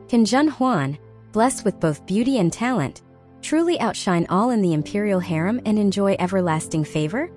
Can Zhen Huan, blessed with both beauty and talent, truly outshine all in the imperial harem and enjoy everlasting favor?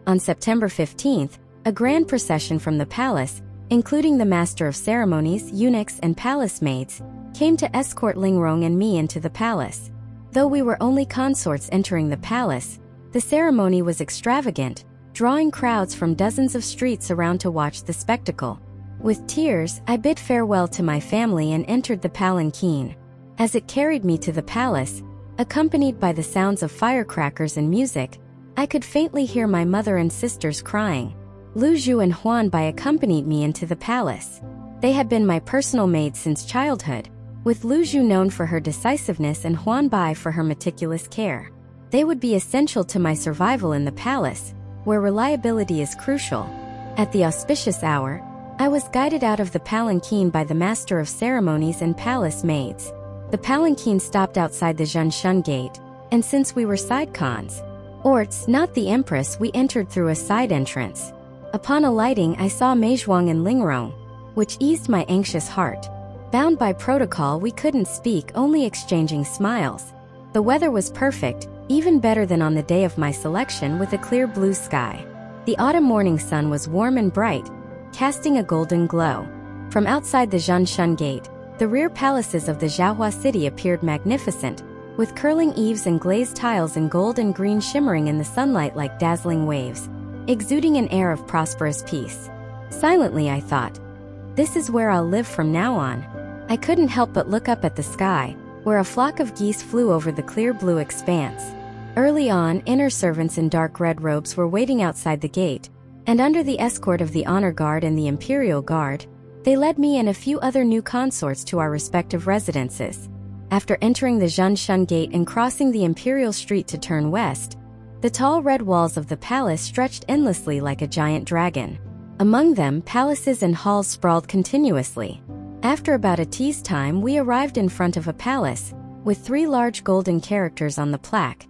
On September 15th, a grand procession from the palace, including the master of ceremonies, eunuchs, and palace maids, came to escort Lingrong and me into the palace. Though we were only consorts entering the palace, the ceremony was extravagant, drawing crowds from dozens of streets around to watch the spectacle. With tears, I bid farewell to my family and entered the palanquin. As it carried me to the palace, accompanied by the sounds of firecrackers and music, I could faintly hear my mother and sisters crying. Lu Zhu and Huan Bai accompanied me into the palace. They had been my personal maids since childhood, with Lu Zhu known for her decisiveness and Huan Bai for her meticulous care. They would be essential to my survival in the palace, where reliability is crucial. At the auspicious hour, I was guided out of the palanquin by the master of ceremonies and palace maids. The palanquin stopped outside the Zhen gate, and since we were sidecons, not the empress, we entered through a side entrance. Upon alighting, I saw Meizhuang and Lingrong, which eased my anxious heart. Bound by protocol, we couldn't speak, only exchanging smiles. The weather was perfect, even better than on the day of my selection, with a clear blue sky. The autumn morning sun was warm and bright, casting a golden glow. From outside the Zhen gate, the rear palaces of the Zhaohua city appeared magnificent, with curling eaves and glazed tiles in gold and green shimmering in the sunlight like dazzling waves, exuding an air of prosperous peace. Silently I thought, this is where I'll live from now on. I couldn't help but look up at the sky, where a flock of geese flew over the clear blue expanse. Early on, inner servants in dark red robes were waiting outside the gate, and under the escort of the honor guard and the imperial guard, they led me and a few other new consorts to our respective residences. After entering the Zhen gate and crossing the imperial street to turn west, the tall red walls of the palace stretched endlessly like a giant dragon. Among them, palaces and halls sprawled continuously. After about a tea's time, we arrived in front of a palace, with 3 large golden characters on the plaque.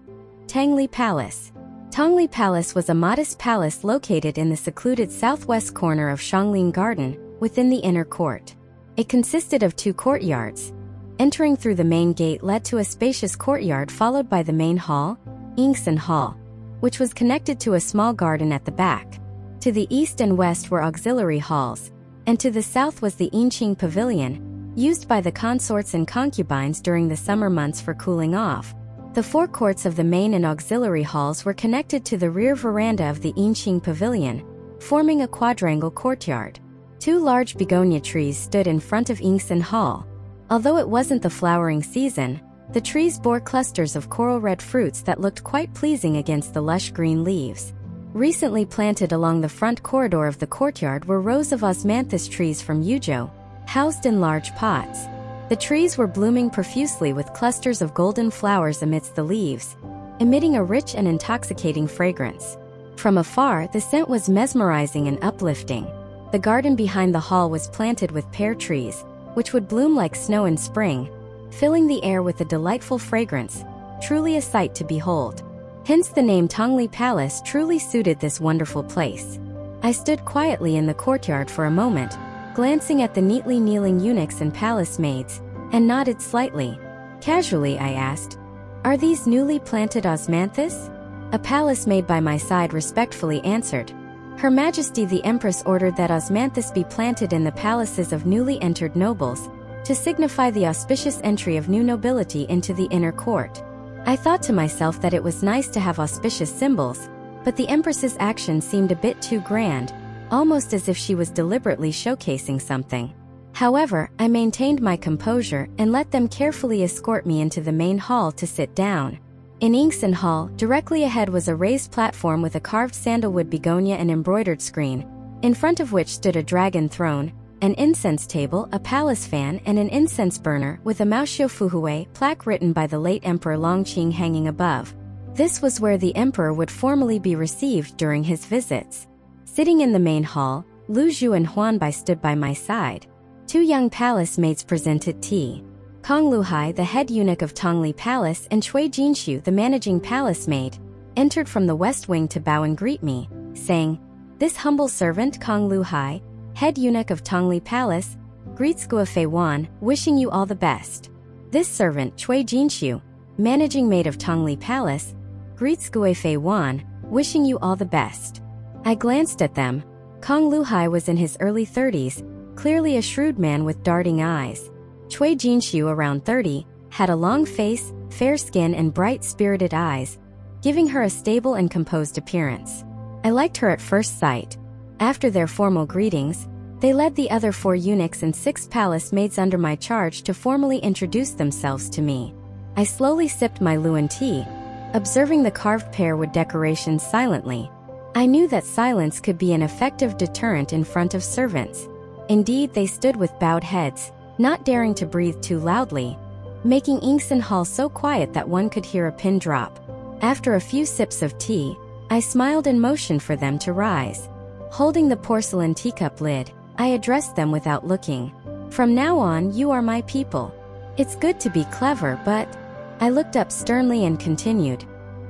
Tangli Palace. Tangli Palace was a modest palace located in the secluded southwest corner of Shangling Garden, within the inner court. It consisted of 2 courtyards. Entering through the main gate led to a spacious courtyard followed by the main hall, Yingxin Hall, which was connected to a small garden at the back. To the east and west were auxiliary halls, and to the south was the Yinqing Pavilion, used by the consorts and concubines during the summer months for cooling off. The forecourts of the main and auxiliary halls were connected to the rear veranda of the Yinqing Pavilion, forming a quadrangle courtyard. 2 large begonia trees stood in front of Yingxin Hall. Although it wasn't the flowering season, the trees bore clusters of coral red fruits that looked quite pleasing against the lush green leaves. Recently planted along the front corridor of the courtyard were rows of osmanthus trees from Yuzhou, housed in large pots. The trees were blooming profusely with clusters of golden flowers amidst the leaves, emitting a rich and intoxicating fragrance. From afar, the scent was mesmerizing and uplifting. The garden behind the hall was planted with pear trees, which would bloom like snow in spring, filling the air with a delightful fragrance, truly a sight to behold. Hence the name Tangli Palace truly suited this wonderful place. I stood quietly in the courtyard for a moment, glancing at the neatly kneeling eunuchs and palace maids, and nodded slightly. Casually I asked, "Are these newly planted osmanthus?" A palace maid by my side respectfully answered, "Her Majesty the Empress ordered that osmanthus be planted in the palaces of newly entered nobles, to signify the auspicious entry of new nobility into the inner court." I thought to myself that it was nice to have auspicious symbols, but the Empress's action seemed a bit too grand, almost as if she was deliberately showcasing something. However, I maintained my composure and let them carefully escort me into the main hall to sit down. In Yingxin Hall, directly ahead was a raised platform with a carved sandalwood begonia and embroidered screen, in front of which stood a dragon throne, an incense table, a palace fan, and an incense burner with a Maoxiu Fuhui plaque written by the late Emperor Longqing hanging above. This was where the emperor would formally be received during his visits. Sitting in the main hall, Lu Zhu and Huan Bai stood by my side. 2 young palace maids presented tea. Kong Luhai, the head eunuch of Tangli Palace, and Cui Jinshu, the managing palace maid, entered from the west wing to bow and greet me, saying, "This humble servant, Kong Luhai, head eunuch of Tangli Palace, Greets Guofei Huan, wishing you all the best. This servant, Cui Jinxiu, managing maid of Tongli Palace, greets Guofei Huan, wishing you all the best. I glanced at them. Kong Luhai was in his early 30s, clearly a shrewd man with darting eyes. Cui Jinxiu, around 30, had a long face, fair skin and bright-spirited eyes, giving her a stable and composed appearance. I liked her at first sight. After their formal greetings, they led the other 4 eunuchs and 6 palace maids under my charge to formally introduce themselves to me. I slowly sipped my Luan tea, observing the carved pearwood decorations silently. I knew that silence could be an effective deterrent in front of servants. Indeed, they stood with bowed heads, not daring to breathe too loudly, making Ingsen Hall so quiet that one could hear a pin drop. After a few sips of tea, I smiled and motioned for them to rise. Holding the porcelain teacup lid, I addressed them without looking. From now on, you are my people. It's good to be clever, but... I looked up sternly and continued.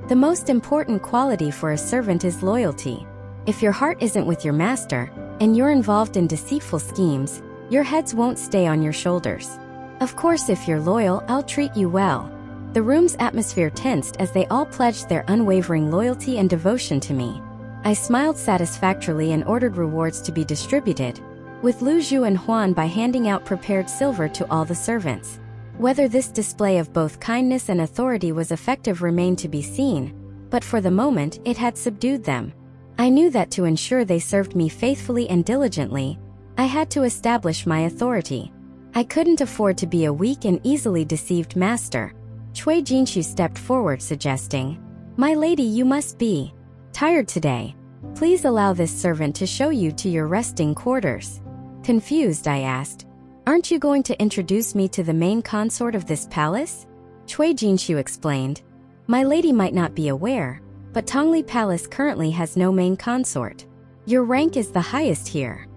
The most important quality for a servant is loyalty. If your heart isn't with your master, and you're involved in deceitful schemes, your heads won't stay on your shoulders. Of course, if you're loyal, I'll treat you well. The room's atmosphere tensed as they all pledged their unwavering loyalty and devotion to me. I smiled satisfactorily and ordered rewards to be distributed, with Lu Zhu and Huan by handing out prepared silver to all the servants. Whether this display of both kindness and authority was effective remained to be seen, but for the moment it had subdued them. I knew that to ensure they served me faithfully and diligently, I had to establish my authority. I couldn't afford to be a weak and easily deceived master. Cui Jinxiu stepped forward, suggesting, "My lady, you must be tired today. Please allow this servant to show you to your resting quarters." Confused, I asked, "Aren't you going to introduce me to the main consort of this palace?" Cui Jinxiu explained, "My lady might not be aware, but Tongli Palace currently has no main consort. Your rank is the highest here."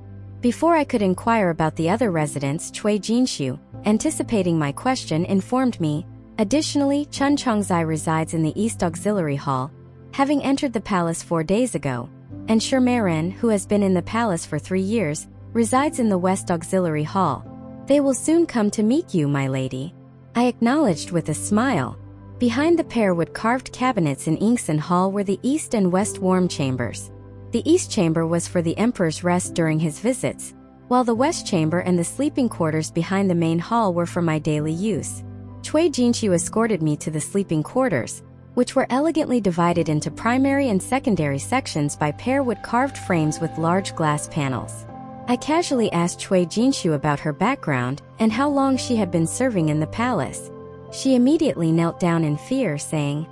Before I could inquire about the other residents, Cui Jinxiu, anticipating my question, informed me, "Additionally, Chun Chongzai resides in the East Auxiliary Hall, having entered the palace 4 days ago, and Shermaren, who has been in the palace for 3 years, resides in the West Auxiliary Hall. They will soon come to meet you, my lady." I acknowledged with a smile. Behind the pearwood carved cabinets in Ingsen Hall were the East and West warm chambers. The East chamber was for the Emperor's rest during his visits, while the West chamber and the sleeping quarters behind the main hall were for my daily use. Cui Jinxiu escorted me to the sleeping quarters, which were elegantly divided into primary and secondary sections by pearwood carved frames with large glass panels. I casually asked Cui Jinxiu about her background and how long she had been serving in the palace. She immediately knelt down in fear, saying,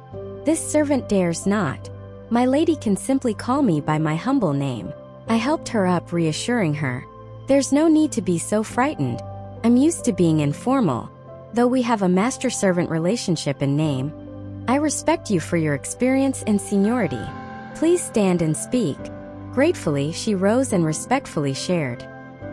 "This servant dares not. My lady can simply call me by my humble name." I helped her up, reassuring her, "There's no need to be so frightened. I'm used to being informal. Though we have a master-servant relationship in name, I respect you for your experience and seniority. Please stand and speak." Gratefully, she rose and respectfully shared,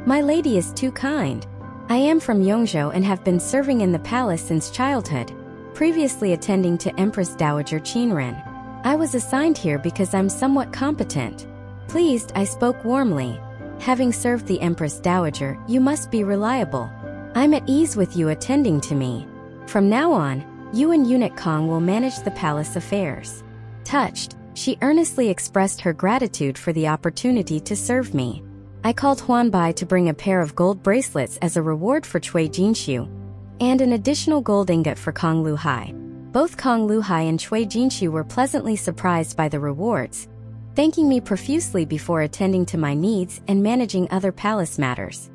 "My lady is too kind. I am from Yongzhou and have been serving in the palace since childhood, previously attending to Empress Dowager Qinren. I was assigned here because I'm somewhat competent." Pleased, I spoke warmly. "Having served the Empress Dowager, you must be reliable. I'm at ease with you attending to me. From now on, you and Eunuch Kong will manage the palace affairs." Touched, she earnestly expressed her gratitude for the opportunity to serve me. I called Huan Bai to bring a pair of gold bracelets as a reward for Cui Jinxiu, and an additional gold ingot for Kong Luhai. Both Kong Luhai and Cui Jinxiu were pleasantly surprised by the rewards, thanking me profusely before attending to my needs and managing other palace matters.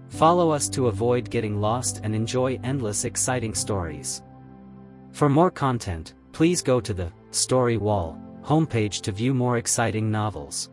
Follow us to avoid getting lost and enjoy endless exciting stories. For more content, please go to the Story Wall homepage to view more exciting novels.